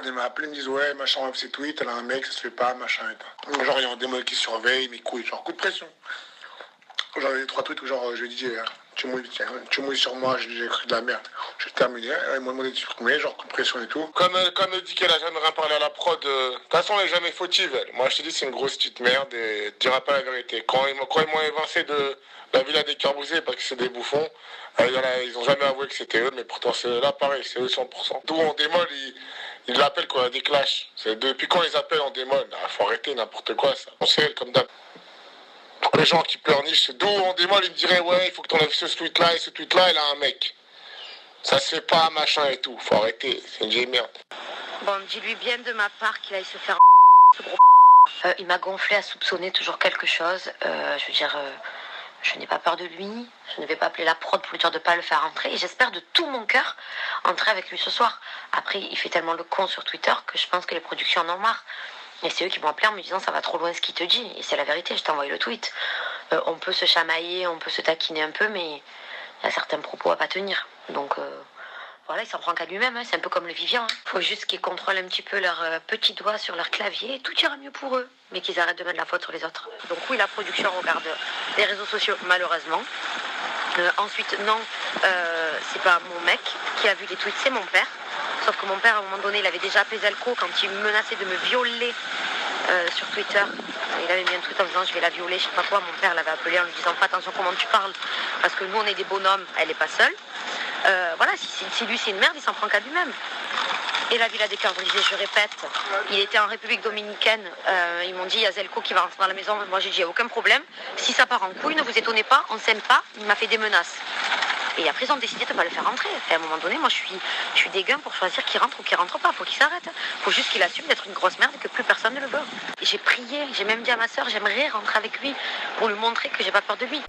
prod, ils m'appellent, ils me disent ouais, machin, enlève ses tweets, elle a un mec, ça se fait pas, machin et tout. Genre, il y a un démon qui surveille, mes couilles, genre, coup de pression. Genre, les 3 tweets où genre, je lui ai dit, tu mouilles sur moi, j'ai écrit de la merde. J'ai terminé, ils m'ont demandé de supprimer, genre, coup de pression et tout. Comme elle dit qu'elle a jamais rien parlé à la prod, de toute façon, elle est jamais fautive, elle. Moi, je te dis, c'est une grosse petite merde et elle dira pas la vérité. Quand ils m'ont évincé de la villa des cœurs brisés parce que c'est des bouffons, ils ont jamais avoué que c'était eux, mais pourtant, c'est là, pareil, c'est eux 100%. D'où on démol, ils l'appellent quoi, des clashs. Depuis quand ils appellent en démol? Faut arrêter n'importe quoi, ça. On sait, comme d'hab. Les gens qui pleurnichent, c'est d'où on démol, ils me diraient ouais, il faut que t'enlèves ce tweet-là et ce tweet-là, il a un mec. Ça se fait pas, machin et tout. Faut arrêter, c'est une vieille merde. Bon, dis-lui bien de ma part qu'il aille se faire ce gros. Il m'a gonflé à soupçonner toujours quelque chose. Je veux dire, je n'ai pas peur de lui. Je ne vais pas appeler la prod pour lui dire de pas le faire entrer. Et j'espère de tout mon cœur entrer avec lui ce soir. Après, il fait tellement le con sur Twitter que je pense que les productions en ont marre. Et c'est eux qui m'ont appelé en me disant ça va trop loin ce qu'il te dit. Et c'est la vérité, je t'ai envoyé le tweet. On peut se chamailler, on peut se taquiner un peu, mais il y a certains propos à pas tenir. Donc voilà, il s'en prend qu'à lui-même, hein. C'est un peu comme le Vivian. Faut juste qu'ils contrôlent un petit peu leurs petits doigts sur leur clavier et tout ira mieux pour eux. Mais qu'ils arrêtent de mettre la faute sur les autres. Donc oui, la production regarde les réseaux sociaux, malheureusement. Ensuite, non, c'est pas mon mec qui a vu les tweets, c'est mon père. Sauf que mon père, à un moment donné, il avait déjà appelé Zelko quand il menaçait de me violer sur Twitter. Il avait mis un tweet en disant je vais la violer, je sais pas quoi. Mon père l'avait appelé en lui disant pas attention comment tu parles, parce que nous on est des bonhommes, elle est pas seule. Voilà, si lui c'est une merde, il s'en prend qu'à lui-même. Et la Villa des Cœurs Brisés, je répète, il était en République Dominicaine, ils m'ont dit il y a Zelko qui va rentrer dans la maison. Moi j'ai dit il n'y a aucun problème, si ça part en couille, ne vous étonnez pas, on s'aime pas, il m'a fait des menaces. Et après, ils ont décidé de ne pas le faire rentrer. Et à un moment donné, moi, je suis dégueu pour choisir qui rentre ou qui rentre pas. Faut qu'il s'arrête. Faut juste qu'il assume d'être une grosse merde et que plus personne ne le veut. Et j'ai prié, j'ai même dit à ma soeur, j'aimerais rentrer avec lui pour lui montrer que j'ai pas peur de lui.